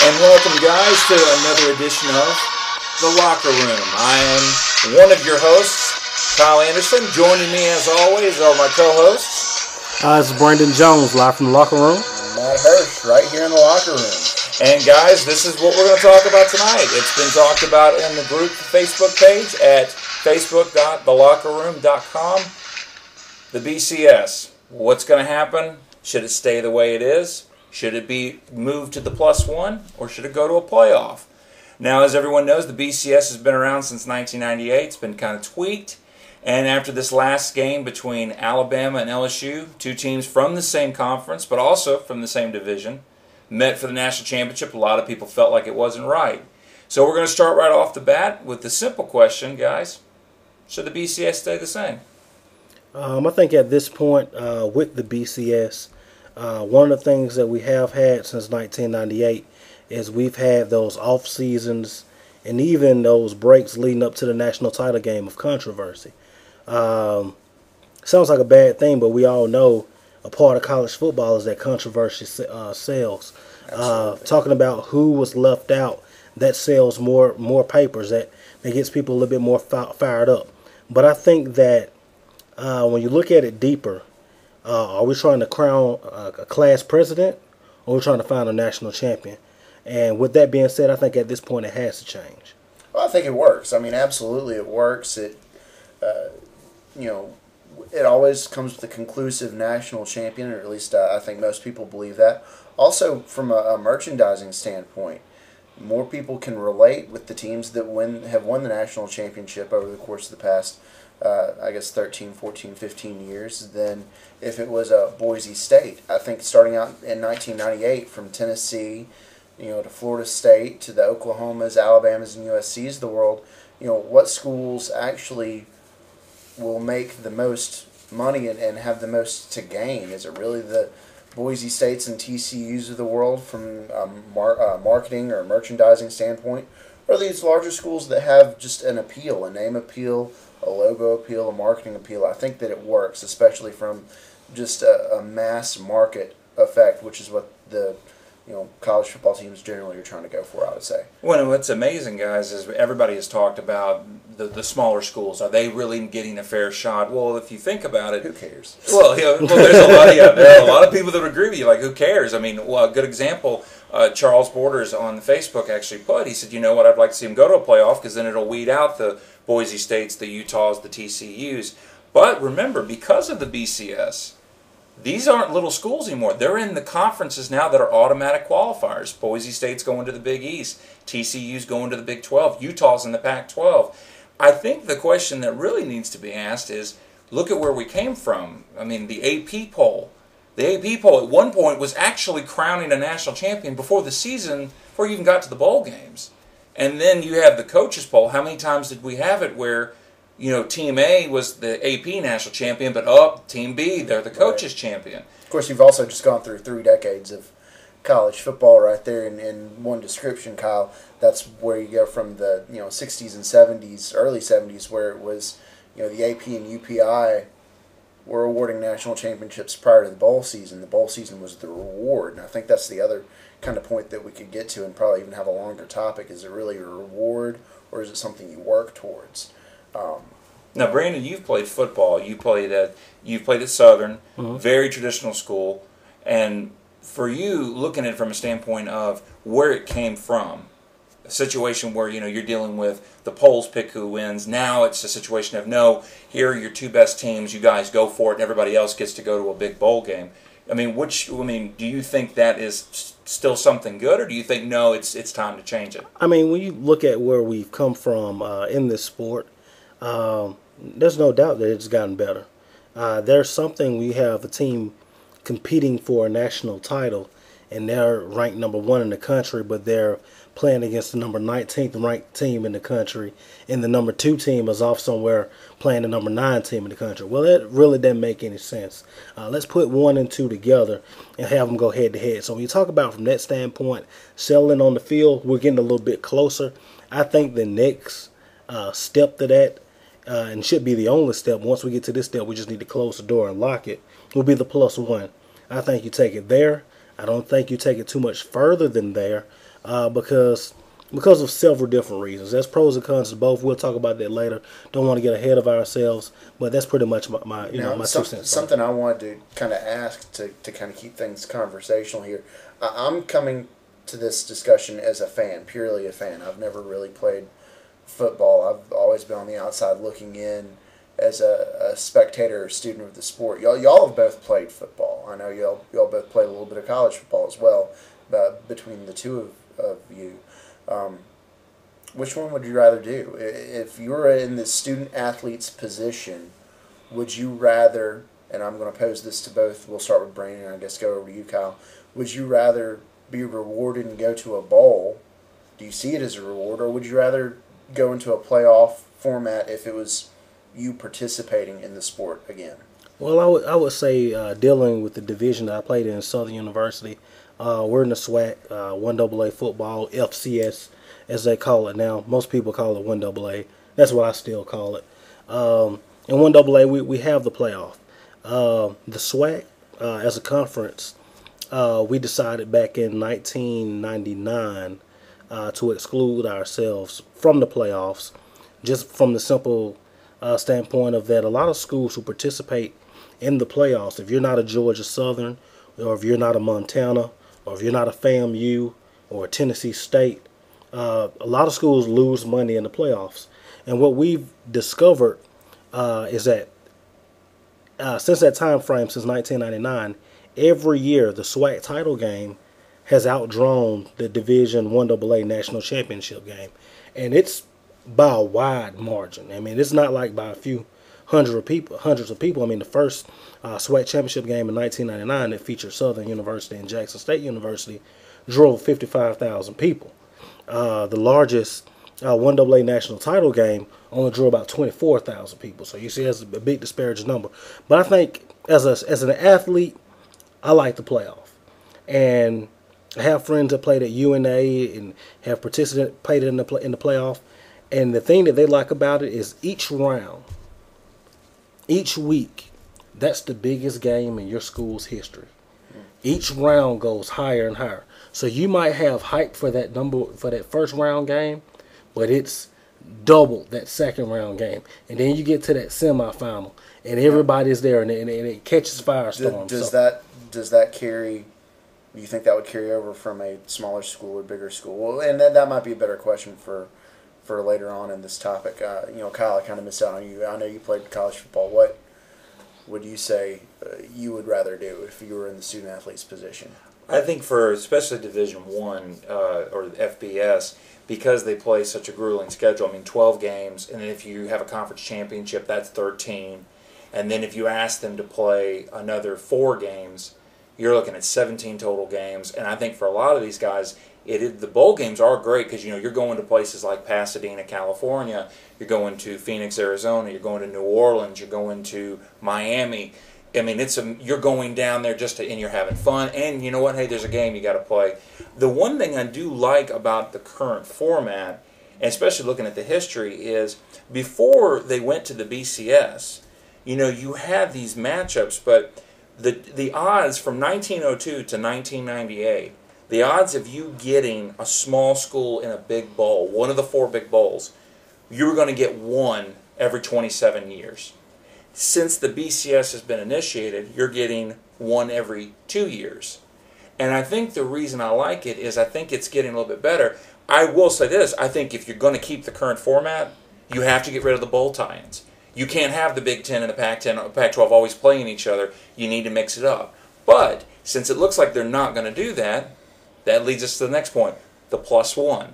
And welcome, guys, to another edition of The Locker Room. I am one of your hosts, Kyle Anderson. Joining me, as always, are my co-hosts. This is Brandon Jones, live from The Locker Room. Matt Hirsch, right here in The Locker Room. And, guys, this is what we're going to talk about tonight. It's been talked about in the group Facebook page at facebook.thelockerroom.com. The BCS. What's going to happen? Should it stay the way it is? Should it be moved to the +1, or should it go to a playoff? Now, as everyone knows, the BCS has been around since 1998. It's been kind of tweaked. And after this last game between Alabama and LSU, two teams from the same conference, but also from the same division, met for the national championship, a lot of people felt like it wasn't right. So we're going to start right off the bat with the simple question, guys. Should the BCS stay the same? I think at this point, with the BCS, one of the things that we have had since 1998 is we've had those off seasons and even those breaks leading up to the national title game of controversy. Sounds like a bad thing, but we all know a part of college football is that controversy sells. Talking about who was left out, that sells more papers, that gets people a little bit more fired up. But I think that when you look at it deeper, are we trying to crown a class president, or are we trying to find a national champion? And with that being said, I think at this point it has to change. Well, I think it works. I mean, absolutely it works. It always comes with a conclusive national champion, or at least I think most people believe that. Also, from a merchandising standpoint, more people can relate with the teams that have won the national championship over the course of the past 13, 14, 15 years than if it was Boise State. I think starting out in 1998 from Tennessee, to Florida State, to the Oklahomas, Alabamas, and USCs of the world, what schools actually will make the most money and have the most to gain? Is it really the Boise States and TCUs of the world from a marketing or merchandising standpoint? Or are these larger schools that have just an appeal, a name appeal, a logo appeal, a marketing appeal? I think that it works, especially from just a mass market effect, which is what the college football teams generally are trying to go for, I would say. Well, what's amazing, guys, is everybody has talked about the smaller schools. Are they really getting a fair shot? Well, if you think about it, who cares? Well, there are a lot of people that would agree with you. Like, who cares? I mean, a good example, Charles Borders on Facebook actually put. He said, you know what? I'd like to see them go to a playoff because then it'll weed out the Boise States, the Utahs, the TCUs. But remember, because of the BCS, these aren't little schools anymore. They're in the conferences now that are automatic qualifiers. Boise State's going to the Big East. TCU's going to the Big 12. Utah's in the Pac-12. I think the question that really needs to be asked is, look at where we came from. I mean, the AP poll. The AP poll at one point was actually crowning a national champion before the season, before you even got to the bowl games. And then you have the coaches poll. How many times did we have it where Team A was the AP national champion, but Team B, they're the coaches champion. Of course, you've also just gone through 3 decades of college football right there in one description, Kyle. That's where you go from the 60s and 70s, early 70s, where it was the AP and UPI were awarding national championships prior to the bowl season. The bowl season was the reward, and I think that's the other kind of point that we could get to and probably even have a longer topic. Is it really a reward, or is it something you work towards? Now, Brandon, you've played football. You've played at Southern, very traditional school, and for you, looking at it from a standpoint of where it came from, a situation where you're dealing with the polls pick who wins. Now it's a situation of no, here are your 2 best teams. You guys go for it, and everybody else gets to go to a big bowl game. I mean, do you think that is still something good, or do you think no, it's time to change it? I mean, when you look at where we've come from in this sport, there's no doubt that it's gotten better. There's something, we have a team competing for a national title, and they're ranked number 1 in the country, but they're playing against the number 19th ranked team in the country, and the number 2 team is off somewhere playing the number 9 team in the country. Well, that really doesn't make any sense. Let's put 1 and 2 together and have them go head to head. So when you talk about from that standpoint, selling on the field, we're getting a little bit closer. I think the next step to that, and should be the only step, once we get to this step, we just need to close the door and lock it, will be the +1. I think you take it there. I don't think you take it too much further than there. because of several different reasons. There's pros and cons to both. We'll talk about that later. Don't want to get ahead of ourselves, but that's pretty much my 2 cents. Something I wanted to kind of ask to kind of keep things conversational here. I'm coming to this discussion as a fan, purely a fan. I've never really played football. I've always been on the outside looking in as a spectator or student of the sport. Y'all have both played football. I know y'all both played a little bit of college football as well, between the two of you. Which one would you rather do? If you were in the student athlete's position, would you rather, and I'm going to pose this to both, we'll start with Brandon and I guess go over to you, Kyle. Would you rather be rewarded and go to a bowl? Do you see it as a reward, or would you rather go into a playoff format if it was you participating in the sport again? Well, I would say dealing with the division that I played in Southern University, we're in the SWAC, 1AA football, FCS as they call it now. Most people call it 1AA. That's what I still call it. In 1AA, we have the playoff. The SWAC, as a conference, we decided back in 1999 to exclude ourselves from the playoffs, just from the simple standpoint of that a lot of schools who participate in the playoffs, if you're not a Georgia Southern, or if you're not a Montana, or if you're not a FAMU or a Tennessee State, a lot of schools lose money in the playoffs. And what we've discovered is that since that time frame, since 1999, every year the SWAC title game has outdrawn the Division 1AA National Championship game. And it's by a wide margin. I mean, it's not like by a few hundreds of people. I mean, the first SWAC championship game in 1999 that featured Southern University and Jackson State University drove 55,000 people. The largest 1AA national title game only drew about 24,000 people. So you see, that's a big disparaging number. But I think as an athlete, I like the playoff. And I have friends that played at UNA and have participated in the playoff. And the thing that they like about it is each round, each week, that's the biggest game in your school's history. Each round goes higher and higher. So you might have hype for that first round game, but it's double that second round game. And then you get to that semifinal, and everybody's there, and it catches firestorms. Does that carry? Do you think that would carry over from a smaller school or bigger school? Well, and that might be a better question for later on in this topic. Kyle, I kind of missed out on you. I know you played college football. What would you say you would rather do if you were in the student athlete's position? I think for especially Division I or FBS, because they play such a grueling schedule, 12 games, and then if you have a conference championship, that's 13. And then if you ask them to play another 4 games, you're looking at 17 total games. And I think for a lot of these guys, the bowl games are great because you're going to places like Pasadena, California, you're going to Phoenix, Arizona, you're going to New Orleans, you're going to Miami. You're going down there and you're having fun. And you know what? Hey, there's a game you got to play. The one thing I do like about the current format, and especially looking at the history, is before they went to the BCS, you had these matchups, but the odds from 1902 to 1998, the odds of you getting a small school in a big bowl, one of the 4 big bowls, you were going to get one every 27 years. Since the BCS has been initiated, you're getting one every 2 years. And I think the reason I like it is I think it's getting a little bit better. I will say this, I think if you're going to keep the current format, you have to get rid of the bowl tie-ins. You can't have the Big Ten and the Pac-10 or Pac-12 always playing each other. You need to mix it up. But since it looks like they're not going to do that, that leads us to the next point, the +1.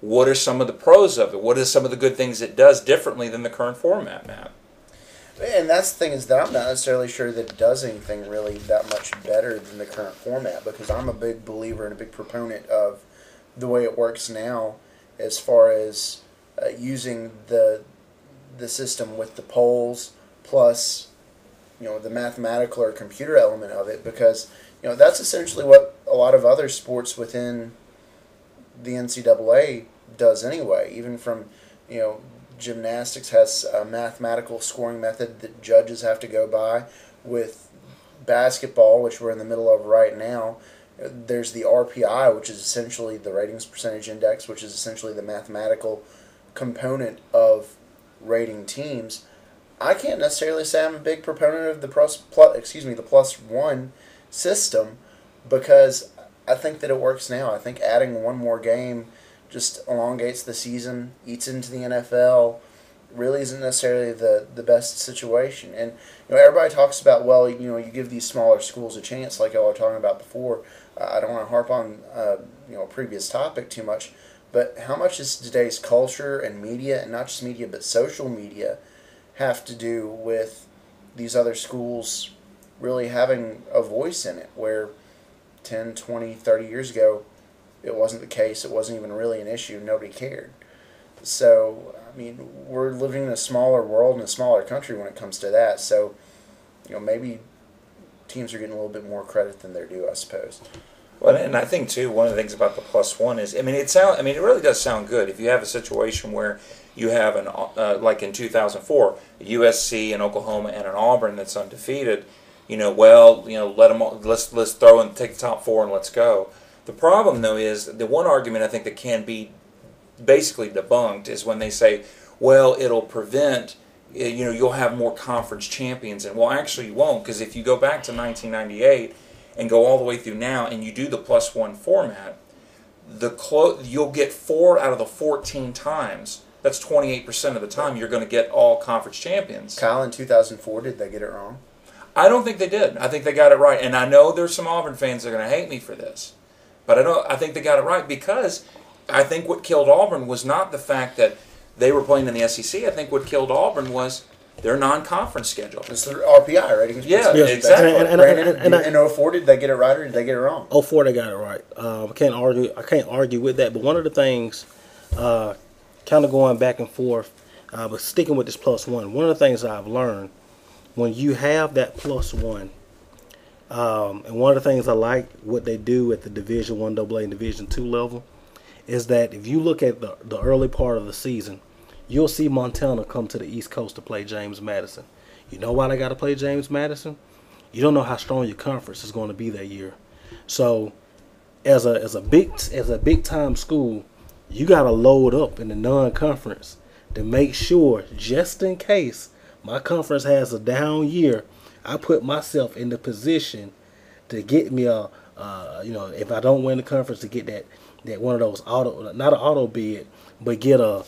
What are some of the pros of it? What are some of the good things it does differently than the current format, Matt? And that's the thing is that I'm not necessarily sure that it does anything really that much better than the current format, because I'm a big believer and a big proponent of the way it works now as far as using the system with the polls plus the mathematical or computer element of it, because that's essentially what a lot of other sports within the NCAA does anyway. Even from gymnastics has a mathematical scoring method that judges have to go by. With basketball, which we're in the middle of right now, There's the RPI, which is essentially the ratings percentage index, which is essentially the mathematical component of rating teams. I can't necessarily say I'm a big proponent of the the +1 system, because I think that it works now. I think adding one more game just elongates the season, eats into the NFL, really isn't necessarily the best situation. And everybody talks about, well, you give these smaller schools a chance, like y'all were talking about before. I don't want to harp on a previous topic too much, but how much is today's culture and media, and not just media but social media, have to do with these other schools really having a voice in it, where 10, 20, 30 years ago it wasn't the case. It wasn't even really an issue. Nobody cared. So, I mean, we're living in a smaller world and a smaller country when it comes to that. So, maybe teams are getting a little bit more credit than they're due, I suppose. Well, and I think too, one of the things about the +1 is, it really does sound good if you have a situation where you have like in 2004, USC and Oklahoma and an Auburn that's undefeated. Let them all, let's throw and take the top 4 and let's go. The problem though is the one argument I think that can be basically debunked is when they say, well, it'll prevent, you'll have more conference champions. And well, actually you won't, because if you go back to 1998 and go all the way through now and you do the +1 format, you'll get 4 out of the 14 times. That's 28% of the time you're going to get all conference champions. Kyle, in 2004, did they get it wrong? I don't think they did. I think they got it right. And I know there's some Auburn fans that are going to hate me for this. But I think they got it right, because I think what killed Auburn was not the fact that they were playing in the SEC. I think what killed Auburn was their non-conference schedule. It's the RPI, right? Yeah, exactly. And 04, did they get it right or did they get it wrong? 04, they got it right. I can't argue with that. But one of the things, kind of going back and forth, but sticking with this +1, one of the things I've learned, when you have that +1, and one of the things I like what they do at the Division I AA and Division II level is that if you look at the early part of the season, you'll see Montana come to the East Coast to play James Madison. You know why they got to play James Madison? You don't know how strong your conference is going to be that year. So, as a big time school, you got to load up in the non-conference to make sure, just in case my conference has a down year, I put myself in the position to get me if I don't win the conference, to get that one of those not an auto bid, but get a.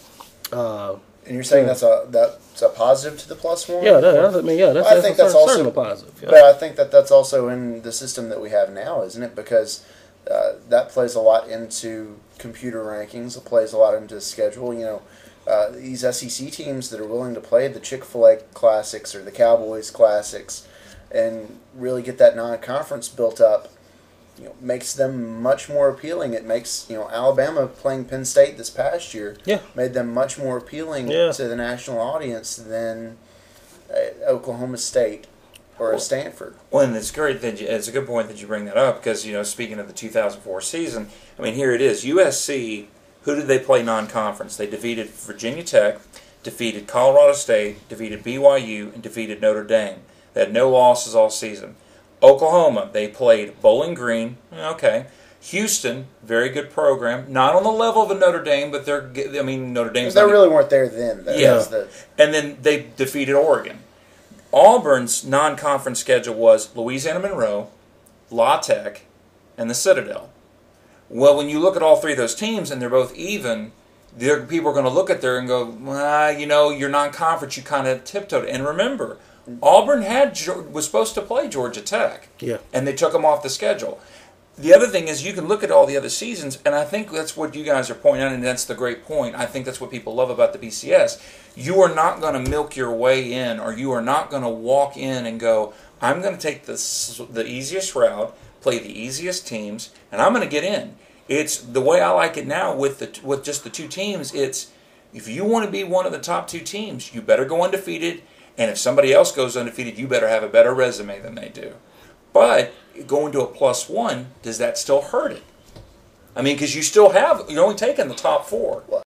And you're saying that's a positive to the +1? Yeah, I think that's also a positive. Yeah. But I think that's also in the system that we have now, isn't it? Because that plays a lot into computer rankings. It plays a lot into the schedule. These SEC teams that are willing to play the Chick-fil-A Classics or the Cowboys Classics and really get that non-conference built up, makes them much more appealing. It makes, Alabama playing Penn State this past year made them much more appealing to the national audience than Oklahoma State or Stanford. Well, and it's great it's a good point that you bring that up, because, speaking of the 2004 season, here it is. USC, who did they play non-conference? They defeated Virginia Tech, defeated Colorado State, defeated BYU, and defeated Notre Dame. They had no losses all season. Oklahoma, they played Bowling Green. Okay. Houston, very good program. Not on the level of a Notre Dame, but Notre Dame's. They really weren't there then, though. Yeah. And then they defeated Oregon. Auburn's non-conference schedule was Louisiana Monroe, La Tech, and the Citadel. Well, when you look at all three of those teams and they're both even, people are going to look at there and go, well, your non-conference, you kind of tiptoed. And remember, Auburn was supposed to play Georgia Tech, and they took them off the schedule. The other thing is, you can look at all the other seasons, and I think that's what you guys are pointing out, and that's the great point. I think that's what people love about the BCS. You are not going to milk your way in, or you are not going to walk in and go, I'm going to take the easiest route, play the easiest teams, and I'm going to get in. It's the way I like it now with just the two teams. It's, if you want to be one of the top two teams, you better go undefeated. And if somebody else goes undefeated, you better have a better resume than they do. But going to a +1, does that still hurt it? Because you're only taking the top 4.